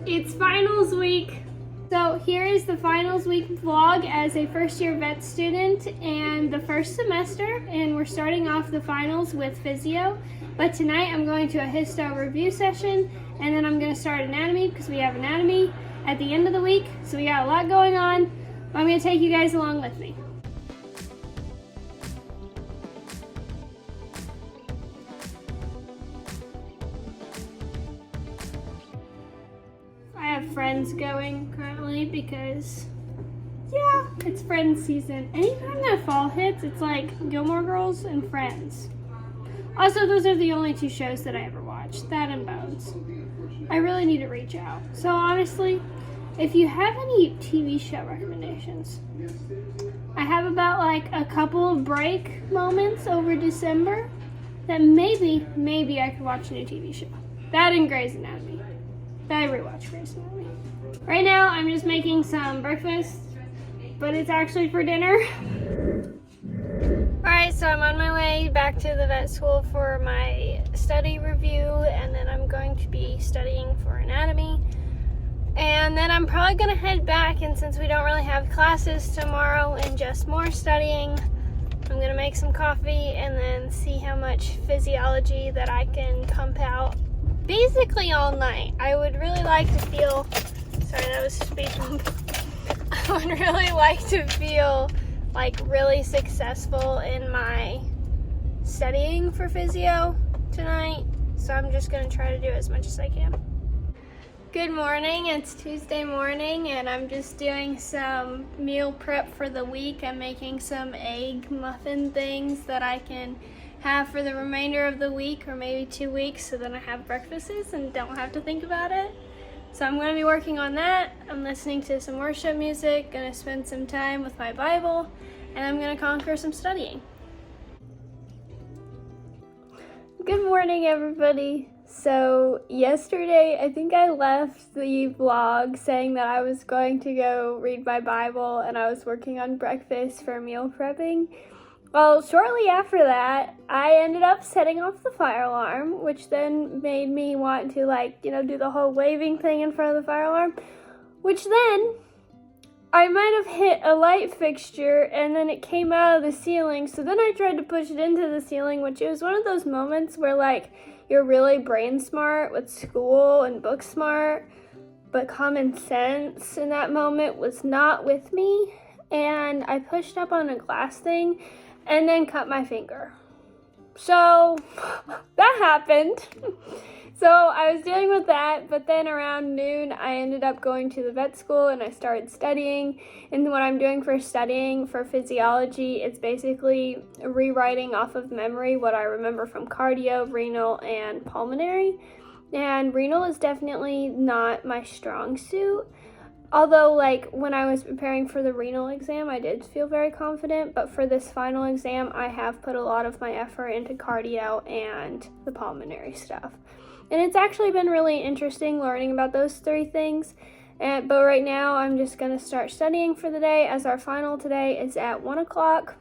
It's finals week. So here is the finals week vlog as a first year vet student and the first semester, and we're starting off the finals with physio. But tonight I'm going to a histo review session, and then I'm going to start anatomy because we have anatomy at the end of the week. So we got a lot going on. I'm going to take you guys along with me. I have friends going currently because, yeah, it's Friends season. Anytime that fall hits, it's like Gilmore Girls and Friends. Also, those are the only two shows that I ever watched, that and Bones. I really need to reach out. So honestly, if you have any TV show recommendations, I have about like a couple of break moments over December that maybe I could watch a new TV show. That and Grey's Anatomy. I rewatch Grey's Anatomy. Right now, I'm just making some breakfast, but it's actually for dinner. Alright, so I'm on my way back to the vet school for my study review, and then I'm going to be studying for anatomy. And then I'm probably going to head back, and since we don't really have classes tomorrow and just more studying, I'm going to make some coffee and then see how much physiology that I can pump out basically all night. I would really like to feel, sorry, that was speed bump. I would really like to feel like really successful in my studying for physio tonight. So I'm just gonna try to do as much as I can. Good morning, it's Tuesday morning and I'm just doing some meal prep for the week. I'm making some egg muffin things that I can have for the remainder of the week or maybe 2 weeks, so then I have breakfasts and don't have to think about it. So I'm going to be working on that. I'm listening to some worship music, going to spend some time with my Bible, and I'm going to conquer some studying. Good morning, everybody. So yesterday, I think I left the vlog saying that I was going to go read my Bible and I was working on breakfast for meal prepping. Well, shortly after that, I ended up setting off the fire alarm, which then made me want to do the whole waving thing in front of the fire alarm, which then I might have hit a light fixture and then it came out of the ceiling. So then I tried to push it into the ceiling, which was one of those moments where you're really brain smart with school and book smart, but common sense in that moment was not with me. And I pushed up on a glass thing and then cut my finger. So that happened. So I was dealing with that, but then around noon I ended up going to the vet school and I started studying. And what I'm doing for studying for physiology, it's basically rewriting off of memory what I remember from cardio, renal, and pulmonary. And renal is definitely not my strong suit. Although, when I was preparing for the renal exam, I did feel very confident, but for this final exam, I have put a lot of my effort into cardio and the pulmonary stuff. And it's actually been really interesting learning about those three things. But right now, I'm just going to start studying for the day, as our final today is at 1 o'clock.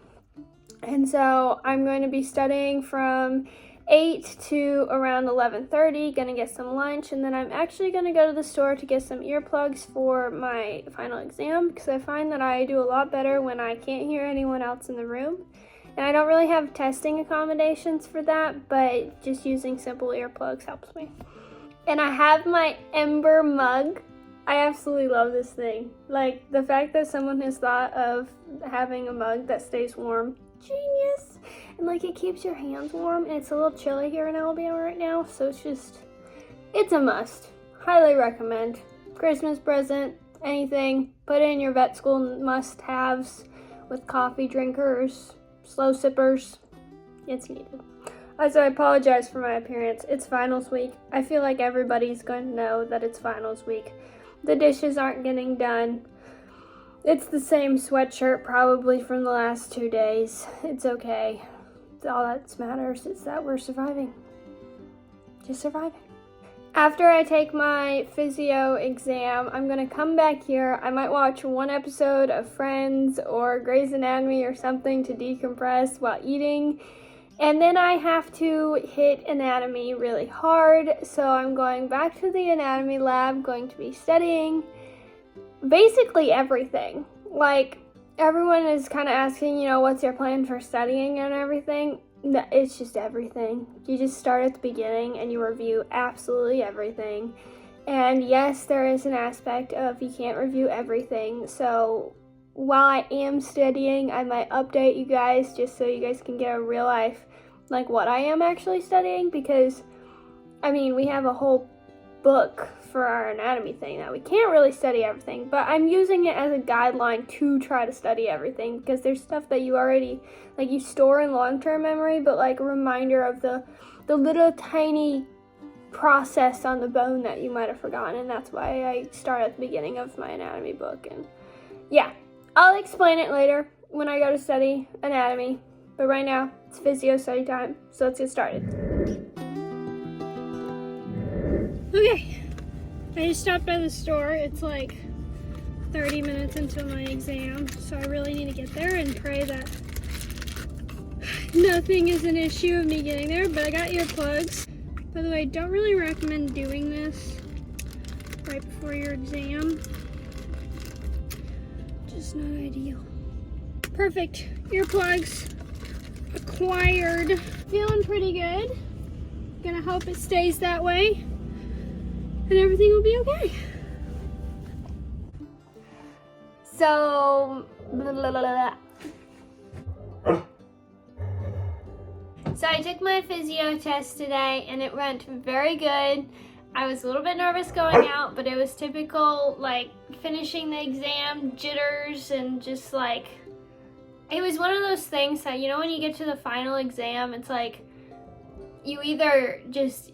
And so I'm going to be studying from 8 to around 11:30, gonna get some lunch, and then I'm actually gonna go to the store to get some earplugs for my final exam, because I find that I do a lot better when I can't hear anyone else in the room. And I don't really have testing accommodations for that, but just using simple earplugs helps me. And I have my Ember mug. I absolutely love this thing. The fact that someone has thought of having a mug that stays warm, genius. And it keeps your hands warm, and it's a little chilly here in Alabama right now, so it's a must. Highly recommend. Christmas present, anything, put in your vet school must-haves with coffee drinkers, slow sippers. It's needed. Also, I apologize for my appearance. It's finals week. I feel like everybody's going to know that it's finals week. The dishes aren't getting done. It's the same sweatshirt probably from the last 2 days. It's okay. All that matters is that we're surviving. Just surviving. After I take my physio exam, I'm going to come back here. I might watch one episode of Friends or Grey's Anatomy or something to decompress while eating. And then I have to hit anatomy really hard, so I'm going back to the anatomy lab, going to be studying basically everything. Like, everyone is kind of asking, you know, what's your plan for studying and everything? It's just everything. You just start at the beginning and you review absolutely everything. And yes, there is an aspect of you can't review everything, so while I am studying, I might update you guys just so you guys can get a real life, like, what I am actually studying, because, I mean, we have a whole book for our anatomy thing that we can't really study everything, but I'm using it as a guideline to try to study everything, because there's stuff that you already, like, you store in long-term memory, but, like, a reminder of the little tiny process on the bone that you might have forgotten, and that's why I start at the beginning of my anatomy book. And yeah, I'll explain it later when I go to study anatomy, but right now it's physio study time, so let's get started. Okay, I just stopped by the store. It's like 30 minutes until my exam, so I really need to get there and pray that nothing is an issue of me getting there, but I got earplugs. By the way, I don't really recommend doing this right before your exam. Just not ideal. Perfect. Earplugs acquired. Feeling pretty good. Gonna hope it stays that way and everything will be okay. So, So I took my physio test today and it went very good. I was a little bit nervous going out, but it was typical, like, finishing the exam jitters and just like, it was one of those things that, you know, when you get to the final exam, it's like, you either just,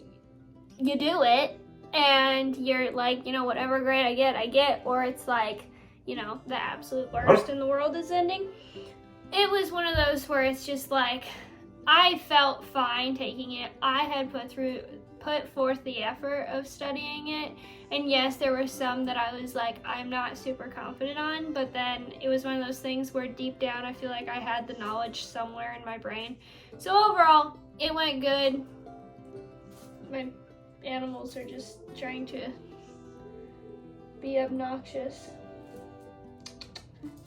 you do it and you're like, you know, whatever grade I get, or it's like, you know, the absolute worst in the world is ending. It was one of those where it's just like, I felt fine taking it. I had put forth the effort of studying it, and yes, there were some that I was like, I'm not super confident on, but then it was one of those things where deep down I feel like I had the knowledge somewhere in my brain. So overall, it went good. My animals are just trying to be obnoxious.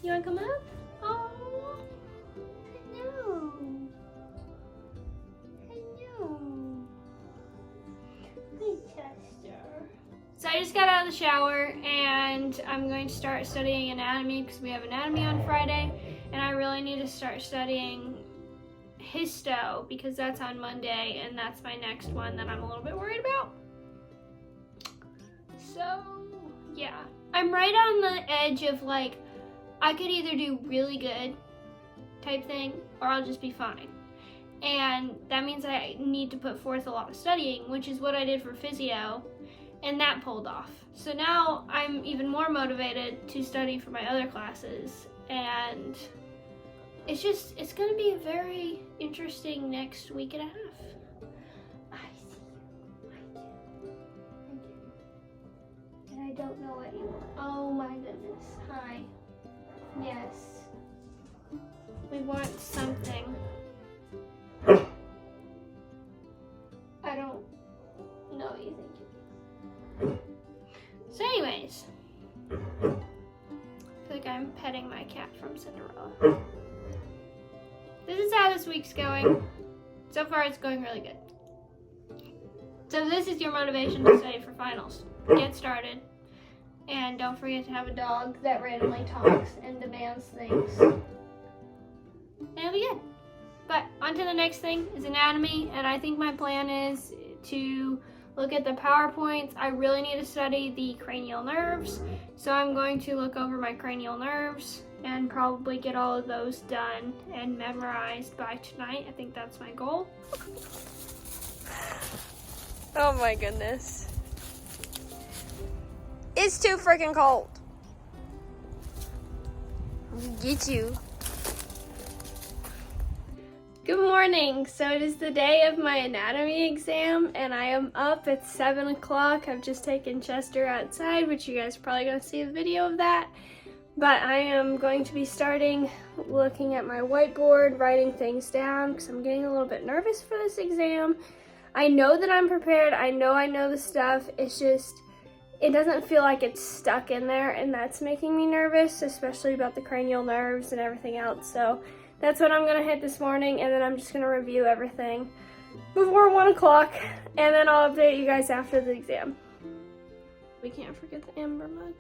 You wanna come up? Oh, hello. So I just got out of the shower and I'm going to start studying anatomy because we have anatomy on Friday, and I really need to start studying histo because that's on Monday, and that's my next one that I'm a little bit worried about. So yeah, I'm right on the edge of like, I could either do really good type thing or I'll just be fine. And that means I need to put forth a lot of studying, which is what I did for physio, and that pulled off. So now I'm even more motivated to study for my other classes, and it's gonna be a very interesting next week and a half. I see you, I do, and I don't know what you want. Oh my goodness, hi. Yes, we want something. I don't know what you think. So anyways, I feel like I'm petting my cat from Cinderella. This is how this week's going. So far it's going really good. So this is your motivation to study for finals. Get started. And don't forget to have a dog that randomly talks and demands things. And it'll be good. But on to the next thing is anatomy, and I think my plan is to look at the PowerPoints. I really need to study the cranial nerves, so I'm going to look over my cranial nerves and probably get all of those done and memorized by tonight. I think that's my goal. Oh my goodness. It's too freaking cold. Get you. Good morning. So it is the day of my anatomy exam and I am up at 7 o'clock. I've just taken Chester outside, which you guys are probably going to see a video of that. But I am going to be starting looking at my whiteboard, writing things down, because I'm getting a little bit nervous for this exam. I know that I'm prepared. I know the stuff. It's just, it doesn't feel like it's stuck in there, and that's making me nervous, especially about the cranial nerves and everything else. So that's what I'm gonna hit this morning, and then I'm just gonna review everything before 1 o'clock, and then I'll update you guys after the exam. We can't forget the amber mug.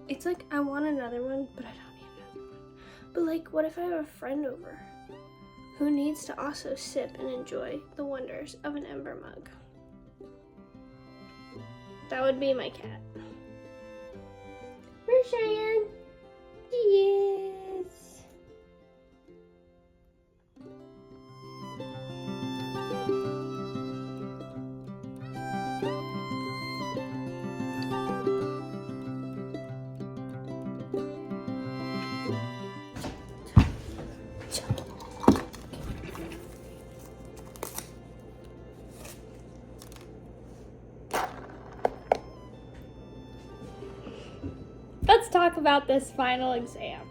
It's like, I want another one, but I don't need another one. But like, what if I have a friend over who needs to also sip and enjoy the wonders of an ember mug? That would be my cat. Where's Cheyenne? She is. Let's talk about this final exam.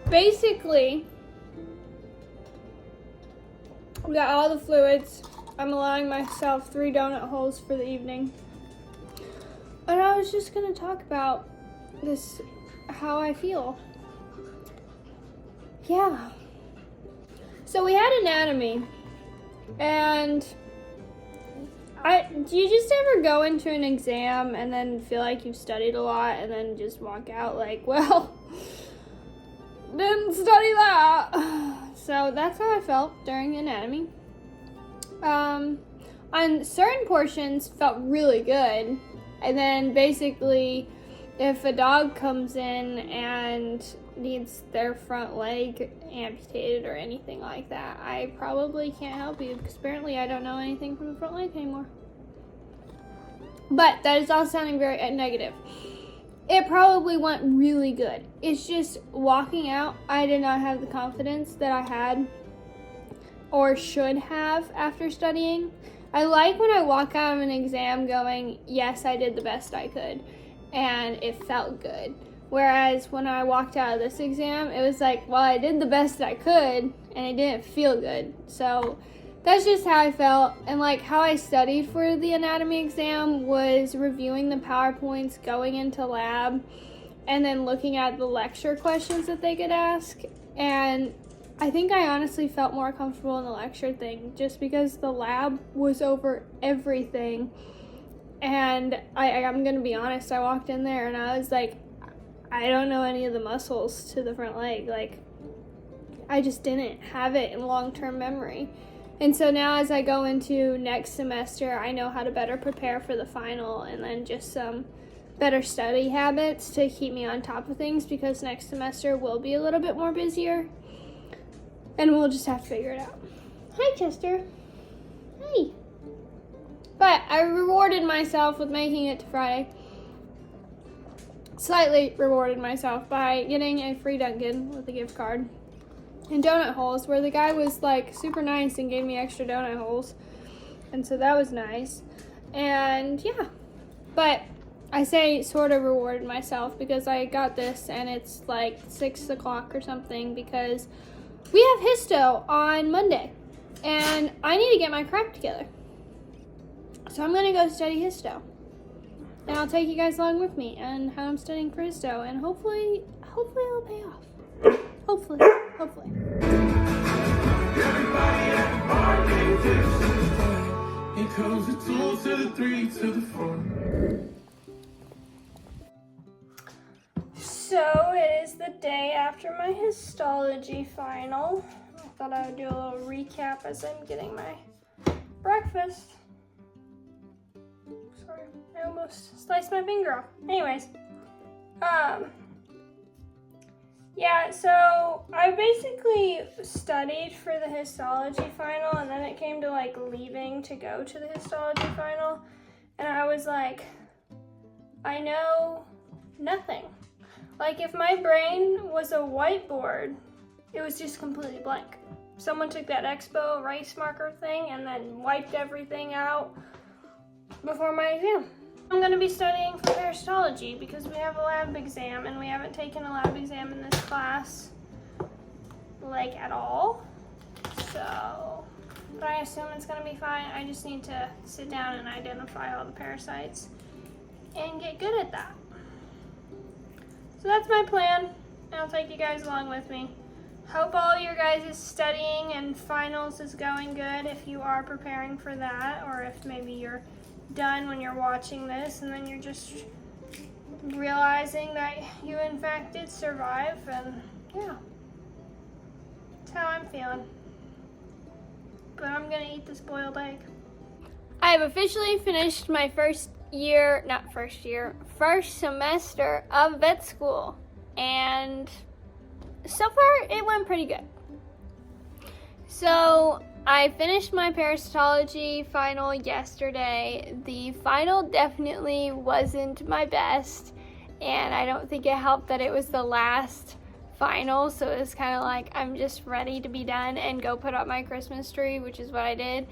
Basically, we got all the fluids. I'm allowing myself 3 donut holes for the evening. And I was just gonna talk about this, how I feel. Yeah. So we had anatomy. And do you just ever go into an exam and then feel like you've studied a lot and then just walk out like, well, didn't study that. So that's how I felt during anatomy. On certain portions felt really good. And then basically, if a dog comes in and needs their front leg amputated or anything like that, I probably can't help you because apparently I don't know anything from the front leg anymore. But that is all sounding very negative. It probably went really good. It's just walking out, I did not have the confidence that I had or should have after studying. I like when I walk out of an exam going, yes, I did the best I could, and it felt good. Whereas when I walked out of this exam, it was like, well, I did the best I could, and it didn't feel good. So that's just how I felt. And like how I studied for the anatomy exam was reviewing the PowerPoints, going into lab, and then looking at the lecture questions that they could ask. And I think I honestly felt more comfortable in the lecture thing just because the lab was over everything. And I'm going to be honest, I walked in there and I was like, I don't know any of the muscles to the front leg. Like, I just didn't have it in long-term memory. And so now as I go into next semester, I know how to better prepare for the final and then just some better study habits to keep me on top of things because next semester will be a little bit more busier. And we'll just have to figure it out. Hi, Chester. Hi. But I rewarded myself with making it to Friday. Slightly rewarded myself by getting a free Dunkin' with a gift card and donut holes where the guy was like super nice and gave me extra donut holes. And so that was nice. And yeah, but I say sort of rewarded myself because I got this and it's like 6 o'clock or something because we have histo on Monday and I need to get my crap together. So I'm gonna go study histo. And I'll take you guys along with me and how I'm studying for histo, and hopefully it'll pay off. Hopefully. It comes the 2 to the 3 to the 4. So it is the day after my histology final. I thought I would do a little recap as I'm getting my breakfast. Sorry, I almost sliced my finger off. Anyways, yeah, so I basically studied for the histology final, and then it came to like leaving to go to the histology final, and I was like, I know nothing. Like if my brain was a whiteboard, it was just completely blank. someone took that Expo erase marker thing and then wiped everything out before my exam. I'm going to be studying for parasitology because we have a lab exam and we haven't taken a lab exam in this class like at all. So, but I assume it's going to be fine. I just need to sit down and identify all the parasites and get good at that. So that's my plan, and I'll take you guys along with me. Hope all your guys' studying and finals is going good if you are preparing for that, or if maybe you're done when you're watching this and then you're just realizing that you in fact did survive, and yeah, that's how I'm feeling. But I'm gonna eat this boiled egg. I have officially finished my first semester of vet school, and so far it went pretty good. So I finished my parasitology final yesterday. The final definitely wasn't my best, and I don't think it helped that it was the last final, so it was kind of like I'm just ready to be done and go put up my Christmas tree, which is what I did.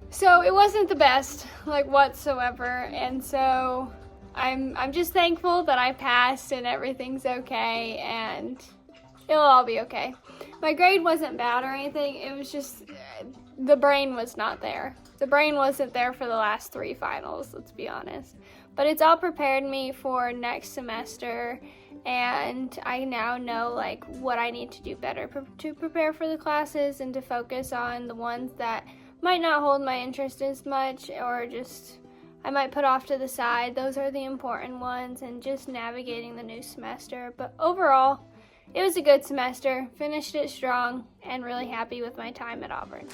So it wasn't the best, like, whatsoever, and so I'm just thankful that I passed and everything's okay, and it'll all be okay. My grade wasn't bad or anything, it was just the brain was not there. The brain wasn't there for the last 3 finals, let's be honest. But it's all prepared me for next semester, and I now know like what I need to do better to prepare for the classes and to focus on the ones that might not hold my interest as much, or just I might put off to the side. Those are the important ones, and just navigating the new semester. But overall, it was a good semester, finished it strong, and really happy with my time at Auburn.